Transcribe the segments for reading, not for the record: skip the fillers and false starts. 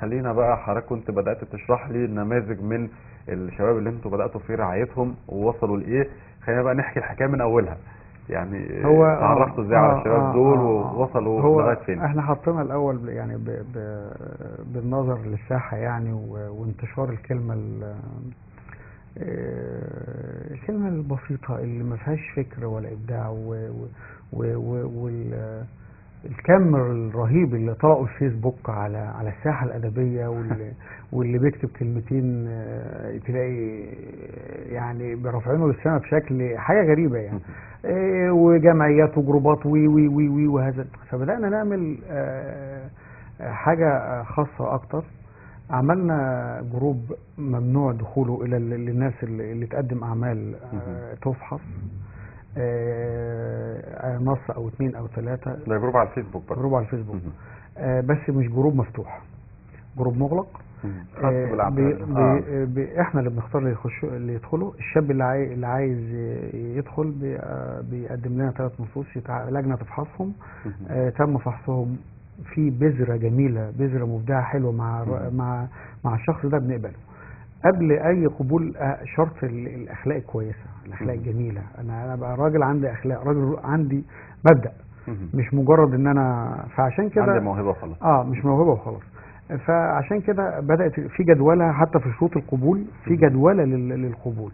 خلينا بقى، حضرتك كنت بدأت تشرح لي نماذج من الشباب اللي انتوا بدأتوا في رعايتهم ووصلوا لإيه. خلينا بقى نحكي الحكاية من أولها، يعني هو تعرفتوا ازاي على الشباب دول ووصلوا هو لغاية فين؟ احنا حطينا الاول يعني بالنظر للساحه يعني وانتشار الكلمه الكلمه البسيطه اللي ما فيهاش فكر ولا ابداع الكم الرهيب اللي طلعوا الفيسبوك على الساحه الادبيه واللي بيكتب كلمتين تلاقي يعني برافعينه للسماء بشكل حاجه غريبه يعني. وجمعيات وجروبات وي وي وي وي وهذا. فبدانا نعمل حاجه خاصه اكتر. عملنا جروب ممنوع دخوله الى للناس اللي تقدم اعمال تفحص نص او 2 أو 3. ده جروب على الفيسبوك برضه. جروب على الفيسبوك. بس مش جروب مفتوح، جروب مغلق خاص بالاعمال. احنا اللي بنختار اللي يدخلوا. الشاب اللي عايز يدخل بيقدم لنا 3 نصوص، لجنه تفحصهم. تم فحصهم في بذره جميله، بذره مبدعه حلوه مع الشخص ده بنقبله. قبل اي قبول شرط الاخلاق الكويسه، الاخلاق الجميله. انا بقى راجل عندي اخلاق، راجل عندي مبدأ، مش مجرد ان انا. فعشان كده عندي موهبه وخلاص. مش موهبه وخلاص. فعشان كده بدات في جدولها حتى في شروط القبول، في جدوله للقبول.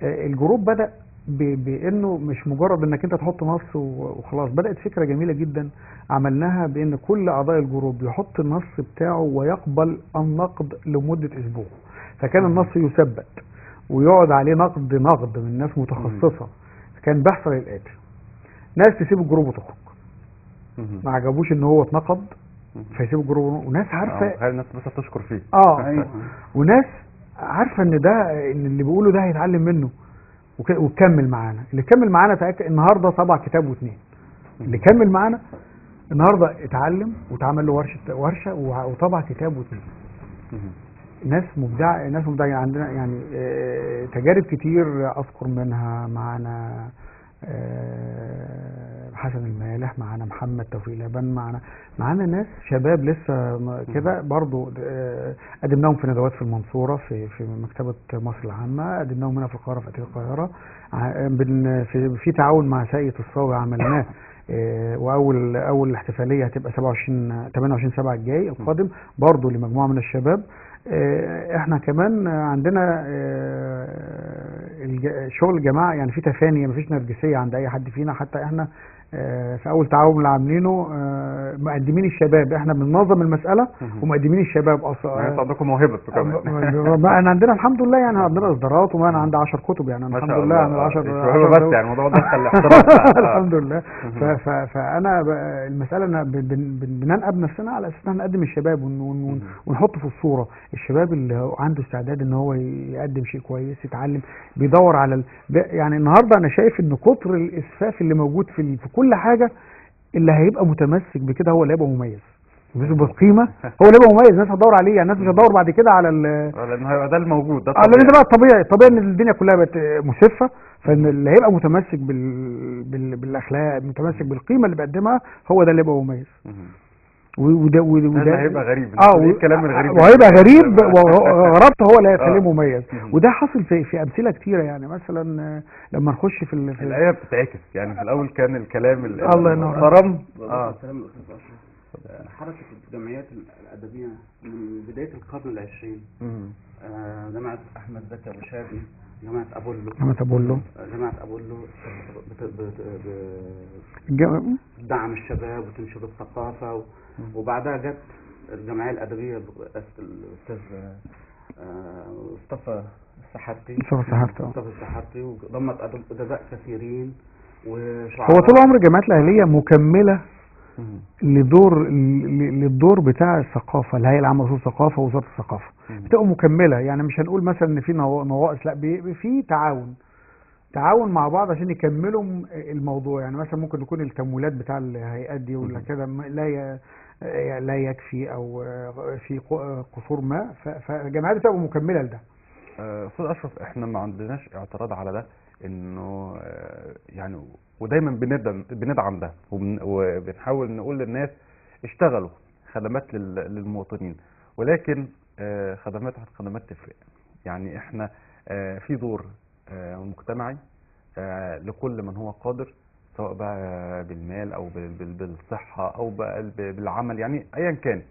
الجروب بدا بانه مش مجرد انك انت تحط نص وخلاص. بدات فكره جميله جدا عملناها، بان كل اعضاء الجروب يحط النص بتاعه ويقبل النقد لمده اسبوع. فكان النص يثبت ويقعد عليه نقد من ناس متخصصه. كان بيحصل الاتي: ناس تسيب الجروب وتخرج، ما عجبوش ان هو اتنقد فيسيب الجروب. وناس عارفه الناس بس تشكر فيه. وناس عارفه ان اللي بيقوله ده هيتعلم منه وكمل معانا. اللي كمل معانا تأكد النهارده طبع كتاب و2. اللي كمل معانا النهارده اتعلم واتعمل له ورشه وطبع كتاب و2. ناس مبدعه، ناس مبدعه عندنا يعني. تجارب كتير اذكر منها معانا حسن المالح، معانا محمد توفيق لبن، معانا ناس شباب لسه كده برضو. قدمناهم في ندوات في المنصوره في مكتبه مصر العامه، قدمناهم هنا في القاهره في القاهره. في تعاون مع ساقية الصاوي عملناه. واول احتفاليه هتبقى 28/7 الجاي القادم برضو لمجموعه من الشباب. احنا كمان عندنا شغل الجماعه يعني في تفاني، مفيش نرجسيه عند اي حد فينا. حتى احنا في اول تعاون اللي عاملينه مقدمين الشباب. احنا بننظم المساله ومقدمين الشباب اصلا. يعني انتوا عندكم موهبه كمان. انا عندنا الحمد لله يعني عندنا اصدارات، وانا عندي 10 كتب يعني. الحمد لله عندنا 10 مش موهبه بس يعني الموضوع ده الاحتراف. الحمد لله. فانا المساله ان بننقب نفسنا على اساس ان نقدم الشباب ونحط في الصوره الشباب اللي عنده استعداد ان هو يقدم شيء كويس، يتعلم، بيدور على يعني. النهارده انا شايف ان كتر الاسفاف اللي موجود في كل حاجه، اللي هيبقى متمسك بكده هو اللي هيبقى مميز بالقيمه. هو اللي هيبقى مميز. الناس هتدور عليه يعني. الناس مش هتدور بعد كده على لان هيبقى ده الموجود، ده لان ده بقى الطبيعي ان الدنيا كلها بقت مسفه. فان اللي هيبقى متمسك بالاخلاق، متمسك بالقيمه اللي بيقدمها، هو ده اللي هيبقى مميز. وده هيبقى غريب. الكلام الغريب وهيبقى غريب وربطه هو اللي هيخليه مميز. وده حصل في امثله كتيره يعني. مثلا لما نخش في الايه بتتعكس يعني. في الاول كان الكلام الله ينور محترم. حركه الجمعيات الادبيه من بدايه القرن العشرين. جماعه احمد زكي ابو شادي، جماعه ابولو دعم الشباب وتنشر الثقافه. وبعدها جت الجمعيه الادبيه الاستاذ مصطفى السحرتي وضمت ادباء كثيرين وشعراء. هو طول عمر الجمعيات الاهليه مكمله للدور بتاع الثقافه، الهيئه العامه لأصول الثقافه ووزاره الثقافه. بتبقى مكمله يعني. مش هنقول مثلا ان في نواقص، لا، في تعاون مع بعض عشان يكملوا الموضوع. يعني مثلا ممكن يكون التمويلات بتاع الهيئات دي ولا كده لا يكفي، او في قصور ما. فالجمعيات بتبقى مكمله لده. استاذ اشرف، احنا ما عندناش اعتراض على ده، انه يعني ودايما بندعم ده وبنحاول نقول للناس اشتغلوا خدمات للمواطنين. ولكن خدمات عن خدمات تفرق. يعني احنا في دور مجتمعي لكل من هو قادر، سواء بقى بالمال او بالصحة او بقى بالعمل، يعني ايا كان.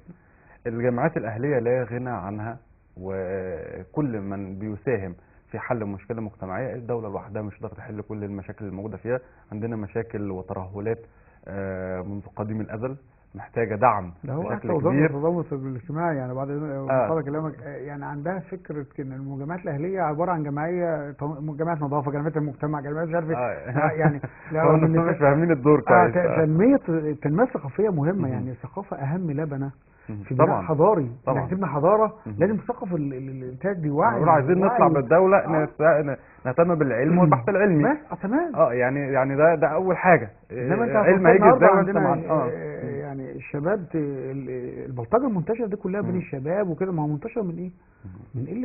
الجمعيات الاهلية لا غنى عنها، وكل من بيساهم في حل مشكلة مجتمعية. الدولة لوحدها مش هتقدر تحل كل المشاكل الموجودة فيها. عندنا مشاكل وترهلات منذ قديم الازل محتاجة دعم ده هو حتى بشكل وزارة كبير. التضامن الاجتماعي يعني بعد بعد كلامك يعني عندها فكرة ان المجمعات الأهلية عبارة عن جمعية نظافة، جمعية المجتمع، جمعية مش عارف يعني هو مش فاهمين الدور كويس. التنمية الثقافية مهمة، يعني الثقافة أهم لبنة في بناء طبعا حضاري. طبعا. انك تبني حضارة لازم تثقف الانتاج دي، وعي. نقول عايزين نطلع بالدولة نهتم بالعلم والبحث العلمي. بس تمام. يعني ده اول حاجة. انما انت علم هيجي ازاي وانت عندنا مع يعني الشباب البلطجة المنتشرة دي كلها بين الشباب وكده، ما هو منتشر من ايه؟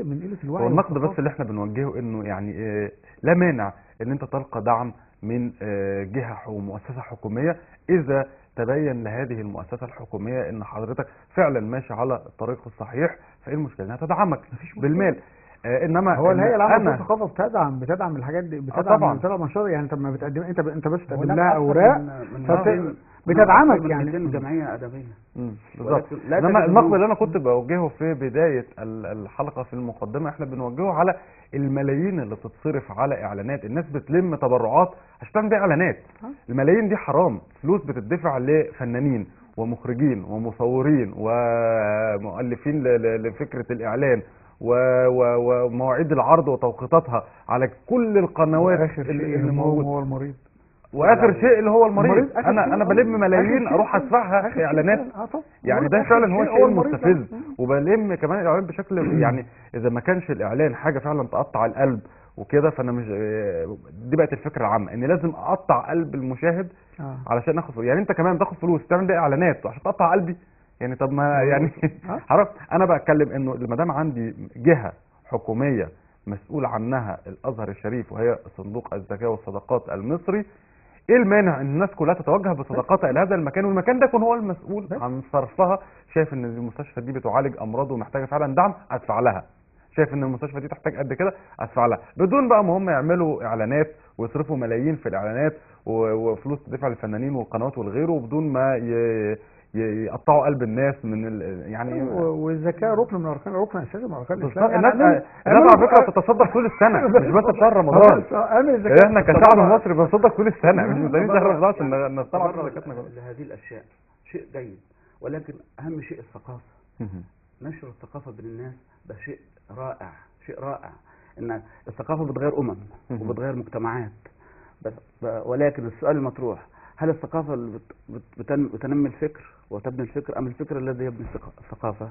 من قلة الوعي. والنقد بس اللي احنا بنوجهه انه يعني لا مانع ان انت تلقى دعم من جهة ومؤسسة حكومية اذا تبين لهذه المؤسسة الحكومية ان حضرتك فعلا ماشي على الطريق الصحيح، فايه المشكلة انها تدعمك بالمال. انما هو الهيئه العامه انا للثقافه بتدعم الحاجات دي، طبعا بتدعم نشاط. يعني انت ما بتقدم، انت بس تقدم هناك لها أكثر اوراق من بتدعمك. يعني يعني جمعيه ادبيه بالظبط. انما النقد اللي انا كنت بوجهه في بدايه الحلقه في المقدمه، احنا بنوجهه على الملايين اللي بتتصرف على اعلانات. الناس بتلم تبرعات عشان تعمل بيها اعلانات. الملايين دي حرام، فلوس بتدفع لفنانين ومخرجين ومصورين ومؤلفين لفكره الاعلان ومواعيد العرض وتوقيتاتها على كل القنوات اللي موجوده. هو المريض واخر شيء اللي هو المريض. انا بلم ملايين اروح ادفعها في اعلانات. يعني ده فعلا هو الشيء المستفز. وبلم كمان الاعلان بشكل يعني اذا ما كانش الاعلان حاجه فعلا تقطع القلب وكده، فانا مش دي بقت الفكره العامه ان لازم اقطع قلب المشاهد علشان اخد فلوس. يعني انت كمان بتاخد فلوس تعمل بيها اعلانات عشان تقطع قلبي؟ يعني طب ما يعني حرام. انا بتكلم انه ما دام عندي جهه حكوميه مسؤول عنها الازهر الشريف وهي صندوق الزكاه والصدقات المصري، ايه المانع ان الناس كلها تتوجه بصدقاتها الى هذا المكان، والمكان ده يكون هو المسؤول عن صرفها؟ شايف ان المستشفى دي بتعالج امراض ومحتاجه فعلا دعم، ادفع لها. شايف ان المستشفى دي تحتاج قد كده، ادفع لها، بدون بقى ما هم يعملوا اعلانات ويصرفوا ملايين في الاعلانات وفلوس تدفع للفنانين والقنوات والغيره، وبدون ما يقطعوا قلب الناس من يعني. والزكاه ركن من اركان، ركن اساسي من اركان الاسلام. الناس على فكره بتتصدق طول السنه مش بس في شهر رمضان. احنا كشعب مصري بنصدق طول السنه، مش مستنيين شهر رمضان عشان نطلع زكاتنا. لهذه الاشياء شيء جيد، ولكن اهم شيء الثقافه. نشر الثقافه بين الناس ده شيء رائع، شيء رائع. ان الثقافه بتغير وبتغير مجتمعات. بس ولكن السؤال المطروح، هل الثقافة اللي بتنمي الفكر وتبني الفكر أم الفكر الذي يبني الثقافة؟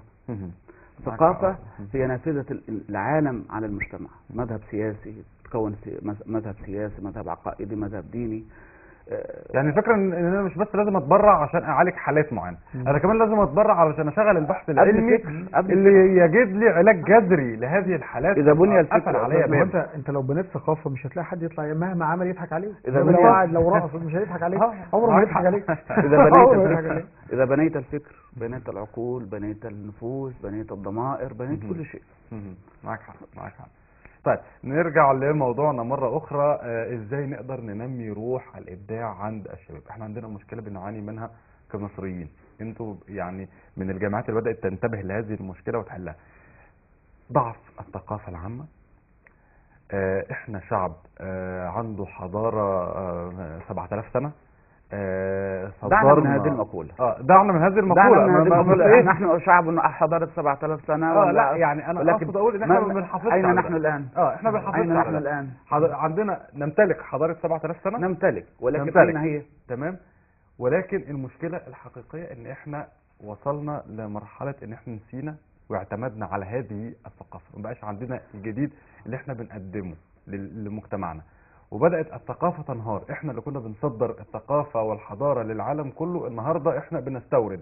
الثقافة هي نافذة العالم على المجتمع. مذهب سياسي تكون مذهب سياسي، مذهب عقائدي، مذهب ديني. يعني الفكرة ان انا مش بس لازم اتبرع عشان اعالج حالات معينة، انا كمان لازم اتبرع علشان اشغل البحث العلمي اللي يجد لي علاج جذري لهذه الحالات. اذا بني الفكر عليا انت لو بنيت ثقافة مش هتلاقي حد يطلع مهما عمل يضحك عليه. اذا لو قاعد لو رقص مش هيضحك عليك، عمره ما يضحك عليك. اذا بنيت الفكر، بنيت العقول، بنيت النفوس، بنيت الضمائر، بنيت كل شيء. معاك حق. طيب نرجع لموضوعنا مرة أخرى. إزاي نقدر ننمي روح الإبداع عند الشباب؟ إحنا عندنا مشكلة بنعاني منها كمصريين. أنتوا يعني من الجامعات اللي بدأت تنتبه لهذه المشكلة وتحلها. ضعف الثقافة العامة. إحنا شعب عنده حضارة 7000 سنة. دعنا من هذه المقولة. دعنا من هذه المقولة. نحن شعب حضارة 7000 سنة. لا يعني انا اقصد اقول ان احنا ما بنحافظش. اين نحن الان؟ احنا بنحافظ. اين نحن الان؟ عندنا نمتلك حضارة 7000 سنة. نمتلك، ولكن اين هي؟ تمام. ولكن المشكلة الحقيقية ان احنا وصلنا لمرحلة ان احنا نسينا واعتمدنا على هذه الثقافة، ما بقاش عندنا الجديد اللي احنا بنقدمه لمجتمعنا، وبدأت الثقافة تنهار. احنا اللي كنا بنصدر الثقافة والحضارة للعالم كله، النهاردة احنا بنستورد،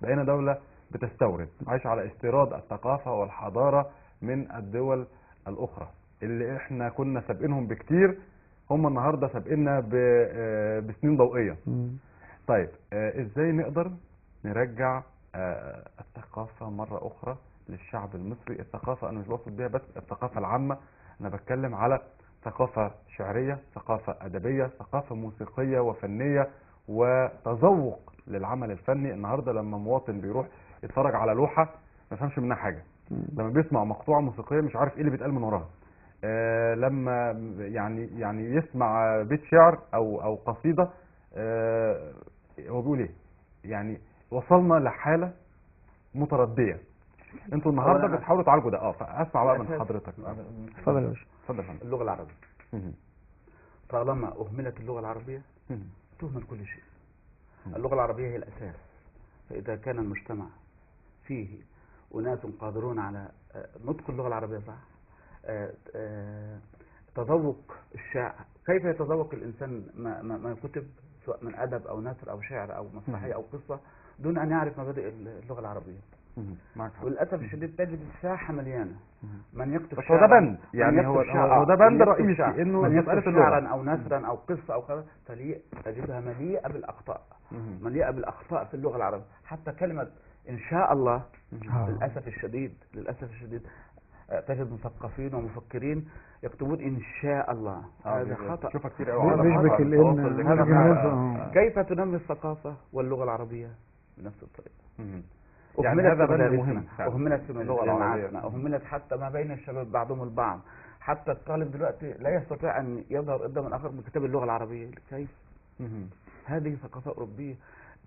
بقينا دولة بتستورد، عايش على استيراد الثقافة والحضارة من الدول الأخرى اللي احنا كنا سابقينهم بكتير. هم النهاردة سابقيننا بسنين ضوئية. طيب ازاي نقدر نرجع الثقافة مرة أخرى للشعب المصري. الثقافة أنا مش بقصد بيها بس الثقافة العامة، أنا بتكلم على ثقافة شعرية، ثقافة أدبية، ثقافة موسيقية وفنية وتذوق للعمل الفني. النهاردة لما مواطن بيروح يتفرج على لوحة ما يفهمش منها حاجة، لما بيسمع مقطوعة موسيقية مش عارف ايه اللي بيتقال من وراها، لما يعني يسمع بيت شعر او قصيدة هو بيقول ايه. يعني وصلنا لحالة متردية. انتوا النهارده بتحاولوا تعالجوا ده. فاسمع بقى من حضرتك. اتفضل يا باشا. اتفضل يا فندم. اللغة العربية طالما أهملت اللغة العربية تهمل كل شيء. اللغة العربية هي الأساس. فإذا كان المجتمع فيه أناس قادرون على نطق اللغة العربية صح، تذوق الشاعر، كيف يتذوق الإنسان ما كتب سواء من أدب أو نثر أو شعر أو مسرحية أو قصة دون أن يعرف مبادئ اللغة العربية. وللأسف الشديد تجد الساحة مليانة من يكتب شعرا. هو ده بند، يعني هو ده بند رئيسي انه من يكتب شعرا او نثرا او قصة او كذا تجدها مليئة بالأخطاء. مليئة بالأخطاء في اللغة العربية. حتى كلمة إن شاء الله للأسف الشديد تجد مثقفين ومفكرين يكتبون إن شاء الله. هذا خطأ. شوفها كتير قوي. كيف تنمي الثقافة واللغة العربية بنفس الطريقة؟ يعني هذا بند مهم. أهملت في جامعاتنا، أهملت حتى ما بين الشباب بعضهم البعض. حتى الطالب دلوقتي لا يستطيع أن يظهر قدام الآخر بكتاب اللغة العربية. كيف؟ هذه ثقافة أوروبية.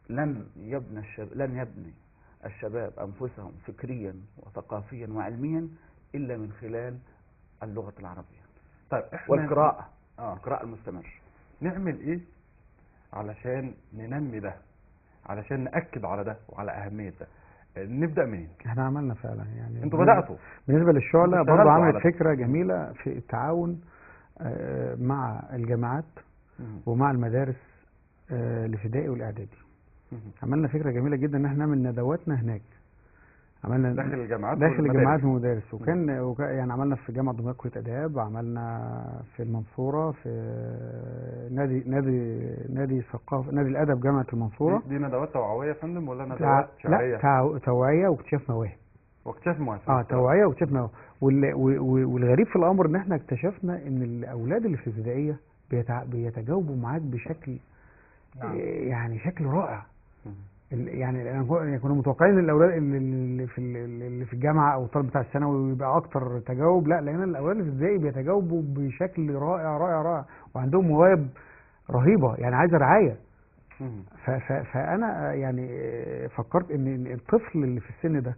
لن يبني الشباب أنفسهم فكريا وثقافيا وعلميا إلا من خلال اللغة العربية. طيب والقراءة القراءة المستمرة. نعمل إيه علشان ننمي ده، علشان نأكد على ده وعلى أهمية ده؟ نبدأ منين؟ احنا عملنا فعلا يعني. انتوا بدأتوا. بالنسبة للشعلة برضه عملت فكرة جميلة في التعاون مع الجامعات ومع المدارس الابتدائي والإعدادي. عملنا فكرة جميلة جدا ان احنا نعمل ندواتنا هناك. عملنا داخل الجامعات والمدارس. وكان يعني عملنا في جامعة دمياط كلية آداب، عملنا في المنصورة في نادي ثقافة نادي الأدب جامعة المنصورة. دي ندوات توعوية يا فندم ولا ندوات شعرية؟ لا توعية واكتشاف مواهب. واكتشاف مواهب. توعية واكتشاف مواهب. والغريب في الأمر ان احنا اكتشفنا ان الأولاد اللي في الابتدائية بيتجاوبوا معاك بشكل يعني شكل رائع. يعني كنا متوقعين ان الاولاد اللي في الجامعه او الطالب بتاع الثانوي يبقى اكتر تجاوب. لا، لان الاولاد اللي في الابتدائي بيتجاوبوا بشكل رائع رائع رائع وعندهم مواهب رهيبه يعني عايزه رعايه. فانا يعني فكرت ان الطفل اللي في السن ده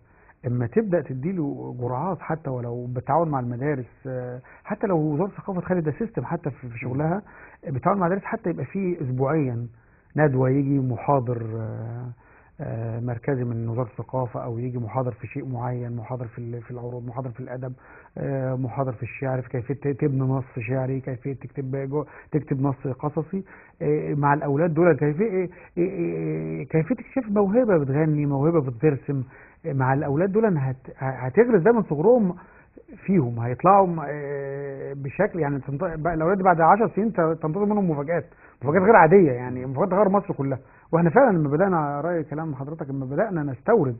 اما تبدا تديله جرعات حتى ولو بالتعاون مع المدارس، حتى لو وزاره الثقافه خدت ده سيستم حتى في شغلها بالتعاون مع المدارس، حتى يبقى فيه اسبوعيا ندوه يجي محاضر مركزي من وزاره الثقافه، او يجي محاضر في شيء معين، محاضر في العروض، محاضر في الادب، محاضر في الشعر، في كيفيه تبني نص شعري، كيفيه تكتب نص قصصي مع الاولاد دول، كيفيه اكتشاف موهبه بتغني، موهبه بترسم مع الاولاد دول. هتغرس ده من صغرهم فيهم، هيطلعوا بشكل يعني بقى الاولاد بعد 10 سنين تنتظر منهم مفاجآت غير عاديه، يعني مفاجآت غير مصر كلها. واحنا فعلا لما بدانا راي كلام حضرتك، لما بدانا نستورد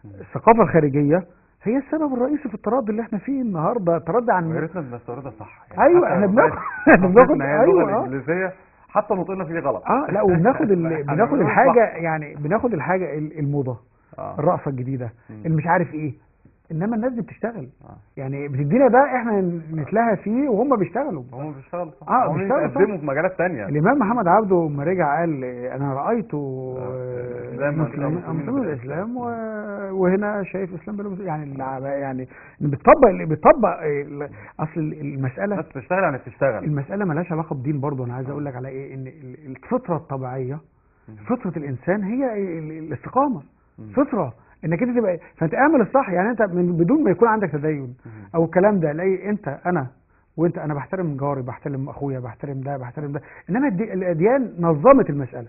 الثقافه الخارجيه هي السبب الرئيسي في التردي اللي احنا فيه النهارده. تردي عن يا ريتنا بنستوردها صح يعني. ايوه احنا بناخد اللغه الانجليزيه حتى نطقنا فيه غلط. لا وبناخد بناخد الحاجه يعني بناخد الحاجه الموضه، الرقصه الجديده، اللي مش عارف ايه. انما الناس دي بتشتغل يعني بتدينا ده احنا نتلهى فيه وهم بيشتغلوا صح. هم بيقدموا في مجالات تانية. الامام محمد عبده لما رجع قال انا رايت مسلم الاسلام وهنا شايف الاسلام بلا يعني بتطبق اصل المساله بس تشتغل يعني بتشتغل. المساله مالهاش علاقه بدين برضه. انا عايز اقول لك على ايه، ان الفطره الطبيعيه فطره الانسان هي الاستقامه. فطره انك انت تبقى فانت اعمل الصح. يعني انت بدون ما يكون عندك تدين او الكلام ده، لاقي انت انا بحترم جاري، بحترم اخويا، بحترم ده. انما الاديان نظمت المساله.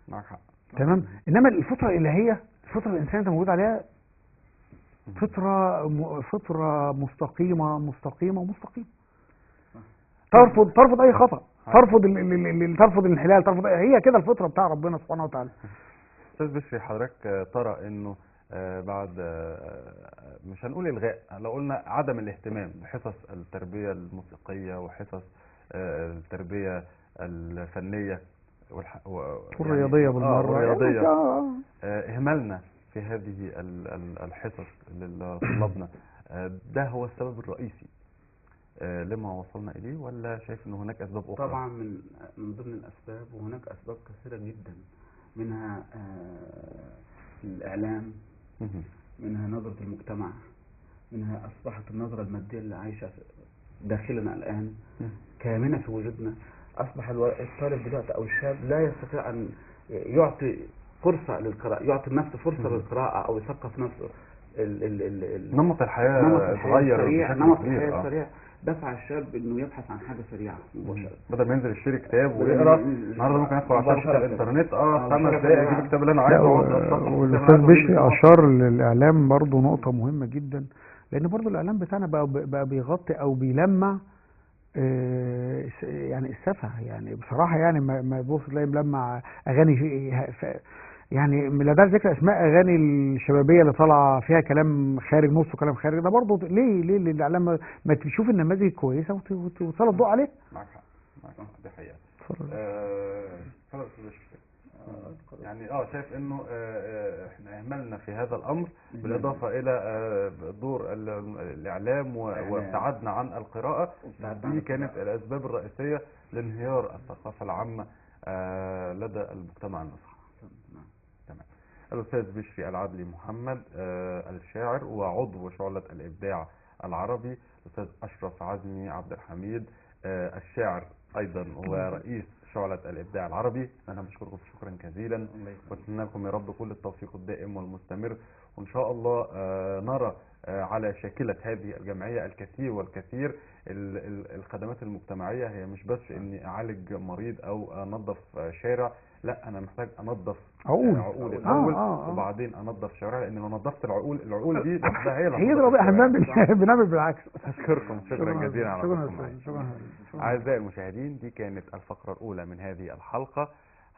معاك حق. تمام. انما الفطره الالهيه، الفطره الانسانيه انت موجود عليها فطره مستقيمه. ترفض اي خطا، ترفض الانحلال، هي كده الفطره بتاع ربنا سبحانه وتعالى. استاذ بشري، حضرتك ترى انه بعد مش هنقول الغاء، لو قلنا عدم الاهتمام بحصص التربيه الموسيقيه وحصص التربيه الفنيه والرياضيه بالمره والرياضيه، اهمالنا في هذه الحصص لطلابنا، ده هو السبب الرئيسي لما وصلنا اليه، ولا شايف ان هناك اسباب اخرى؟ طبعا من ضمن الاسباب، وهناك اسباب كثيره جدا، منها الاعلام، منها نظره المجتمع، منها اصبحت النظره الماديه اللي عايشه داخلنا الان كامنه في وجودنا. اصبح الطالب دلوقتي او الشاب لا يستطيع ان يعطي فرصه للقراءه، يعطي لنفسه فرصه للقراءه او يثقف نفسه. نمط الحياه اتغير نمط الحياه السريع دفع الشاب انه يبحث عن حاجه سريعه مباشره، بدل ما ينزل يشتري كتاب ويقرا. النهارده ممكن ادخل على شبكه الانترنت 5 دقائق اجيب الكتاب اللي انا عايزه واقعد. والاستاذ بشري اشار للاعلام برضه نقطه مهمه جدا، لان برضه الاعلام بتاعنا بقى بيغطي او بيلمع يعني السفه. يعني بصراحه يعني ما يبص تلاقي ملمع اغاني يعني لا ده ذكر اسماء اغاني الشبابيه اللي طالعه فيها كلام خارج، نصه كلام خارج. ده برضه ليه الاعلام ما تشوف النماذج كويسه وتسلط الضوء عليه؟ معاك حق دي حقيقه. يعني شايف انه احنا اهملنا في هذا الامر، بالاضافه الى دور الاعلام وابتعادنا عن القراءه. دي كانت الاسباب الرئيسيه لانهيار الثقافه العامه لدى المجتمع المصري. تمام. الاستاذ بشري العدلي محمد، الشاعر وعضو شعلة الابداع العربي. الاستاذ اشرف عزمي عبد الحميد، الشاعر ايضا ورئيس شعلة الابداع العربي. انا بشكركم شكرا جزيلا، واتمنى لكم يا رب كل التوفيق الدائم والمستمر، وان شاء الله نرى على شاكلة هذه الجمعية الكثير والكثير. الخدمات المجتمعية هي مش بس اني اعالج مريض او انظف شارع، لا، انا محتاج انظف عقول الاول، وبعدين انظف شوارع، لان لو نظفت العقول دي لوحدها هي دي احنا بنعمل بالعكس. اشكركم شكرا جزيلا على وجودكم معايا. اعزائي المشاهدين، دي كانت الفقرة الاولى من هذه الحلقة.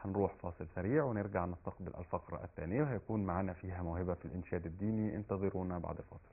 هنروح فاصل سريع ونرجع نستقبل الفقرة الثانية، وهيكون معنا فيها موهبة في الإنشاد الديني. انتظرونا بعد الفاصل.